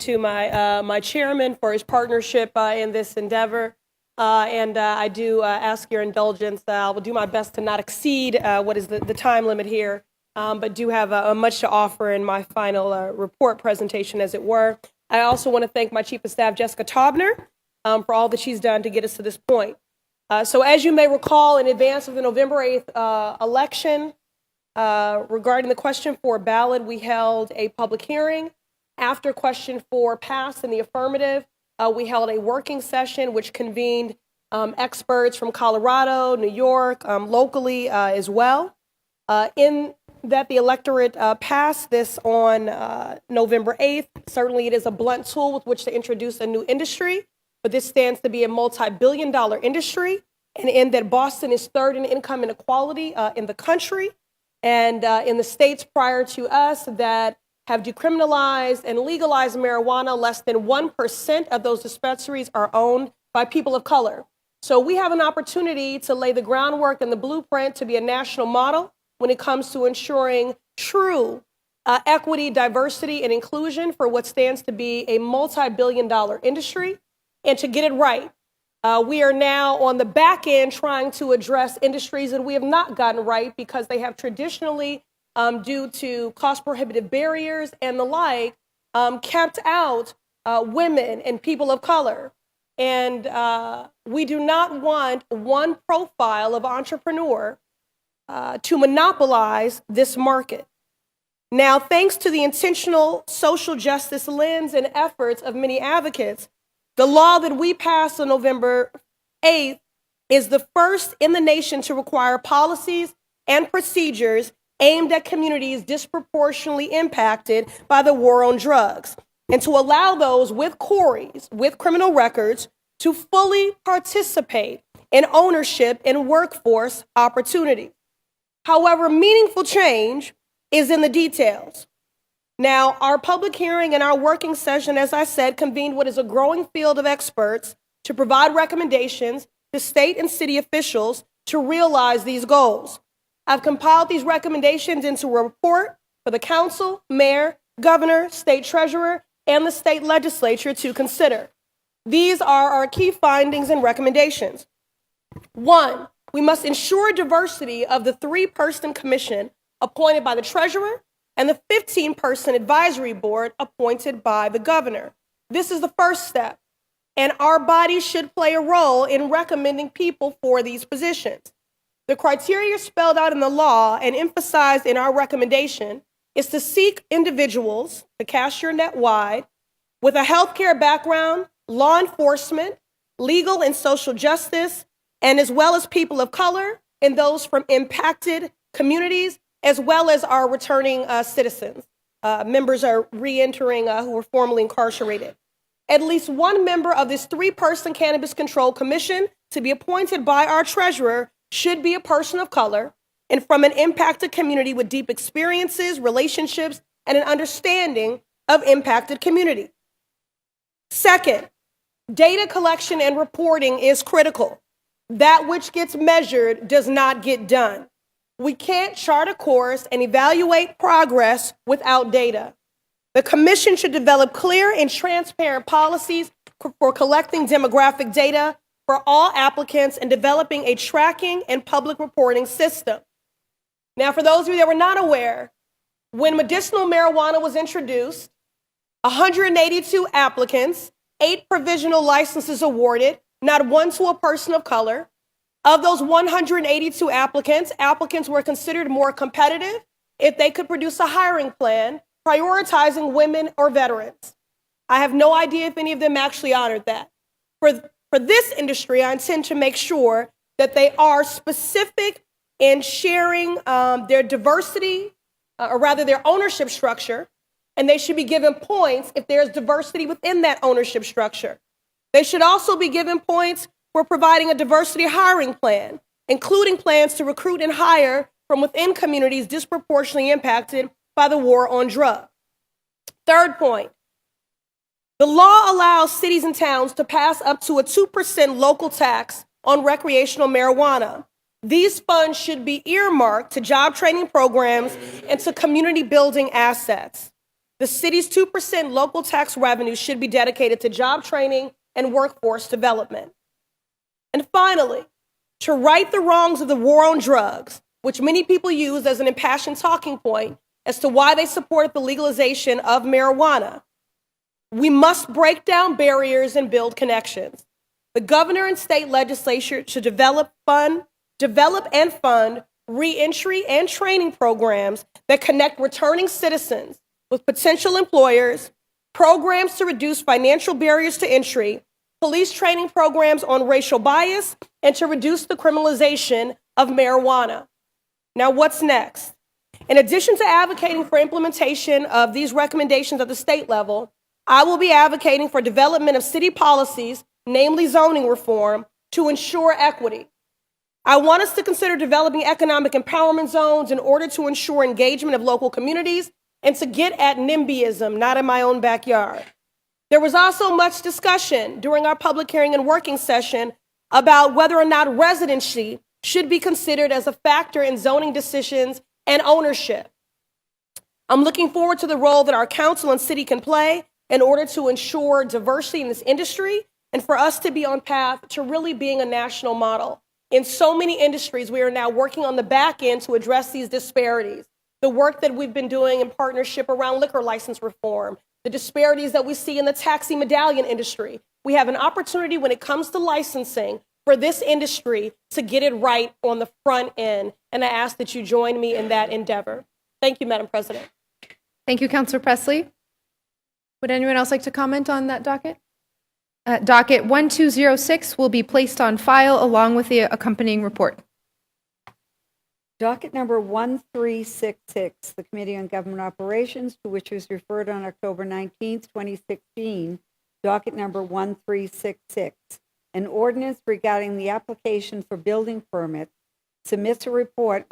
to my chairman for his partnership in this endeavor. And I do ask your indulgence. I will do my best to not exceed what is the time limit here, but do have much to offer in my final report presentation, as it were. I also want to thank my Chief of Staff, Jessica Taubner, for all that she's done to get us to this point. So as you may recall, in advance of the November 8th election, regarding the question 4 ballot, we held a public hearing. After question 4 passed in the affirmative, we held a working session which convened experts from Colorado, New York, locally as well. In that the electorate passed this on November 8th. Certainly it is a blunt tool with which to introduce a new industry, but this stands to be a multi-billion-dollar industry, and in that Boston is third in income inequality in the country, and in the states prior to us that have decriminalized and legalized marijuana, less than 1% of those dispensaries are owned by people of color. So we have an opportunity to lay the groundwork and the blueprint to be a national model when it comes to ensuring true equity, diversity, and inclusion for what stands to be a multi-billion-dollar industry. And to get it right, we are now on the back end trying to address industries that we have not gotten right because they have traditionally, due to cost-prohibitive barriers and the like, kept out women and people of color. And we do not want one profile of entrepreneur to monopolize this market. Now, thanks to the intentional social justice lens and efforts of many advocates, the law that we passed on November 8th is the first in the nation to require policies and procedures aimed at communities disproportionately impacted by the war on drugs, and to allow those with quarries, with criminal records, to fully participate in ownership and workforce opportunities. However, meaningful change is in the details. Now, our public hearing and our working session, as I said, convened what is a growing field of experts to provide recommendations to state and city officials to realize these goals. I've compiled these recommendations into a report for the council, mayor, governor, state treasurer, and the state legislature to consider. These are our key findings and recommendations. 1, we must ensure diversity of the 3-person commission appointed by the treasurer and the 15-person advisory board appointed by the governor. This is the first step, and our body should play a role in recommending people for these positions. The criteria spelled out in the law and emphasized in our recommendation is to seek individuals, to cast your net wide, with a healthcare background, law enforcement, legal and social justice, and as well as people of color and those from impacted communities, as well as our returning citizens. Members are re-entering who were formerly incarcerated. At least one member of this 3-person Cannabis Control Commission to be appointed by our treasurer should be a person of color and from an impacted community with deep experiences, relationships, and an understanding of impacted community. Second, data collection and reporting is critical. That which gets measured does not get done. We can't chart a course and evaluate progress without data. The commission should develop clear and transparent policies for collecting demographic data for all applicants and developing a tracking and public reporting system. Now, for those of you that were not aware, when medicinal marijuana was introduced, 182 applicants, 8 provisional licenses awarded, not one to a person of color. Of those 182 applicants were considered more competitive if they could produce a hiring plan prioritizing women or veterans. I have no idea if any of them actually honored that. For this industry, I intend to make sure that they are specific in sharing their diversity, or rather their ownership structure, and they should be given points if there's diversity within that ownership structure. They should also be given points for providing a diversity hiring plan, including plans to recruit and hire from within communities disproportionately impacted by the war on drugs. Third point, the law allows cities and towns to pass up to a 2% local tax on recreational marijuana. These funds should be earmarked to job training programs and to community building assets. The city's 2% local tax revenue should be dedicated to job training and workforce development. And finally, to right the wrongs of the war on drugs, which many people use as an impassioned talking point as to why they supported the legalization of marijuana, we must break down barriers and build connections. The governor and state legislature should develop and fund re-entry and training programs that connect returning citizens with potential employers, programs to reduce financial barriers to entry, police training programs on racial bias, and to reduce the criminalization of marijuana. Now, what's next? In addition to advocating for implementation of these recommendations at the state level, I will be advocating for development of city policies, namely zoning reform, to ensure equity. I want us to consider developing economic empowerment zones in order to ensure engagement of local communities and to get at NIMBYism, not in my own backyard. There was also much discussion during our public hearing and working session about whether or not residency should be considered as a factor in zoning decisions and ownership. I'm looking forward to the role that our council and city can play in order to ensure diversity in this industry and for us to be on path to really being a national model. In so many industries, we are now working on the back end to address these disparities. The work that we've been doing in partnership around liquor license reform, the disparities that we see in the taxi medallion industry. We have an opportunity when it comes to licensing for this industry to get it right on the front end. And I ask that you join me in that endeavor. Thank you, Madam President. Thank you, Councilor Pressley. Would anyone else like to comment on that docket? Docket 1206 will be placed on file along with the accompanying report. Docket number 1366, the Committee on Government Operations, to which was referred on October 19th, 2016, docket number 1366, an ordinance regarding the application for building permits, submits a report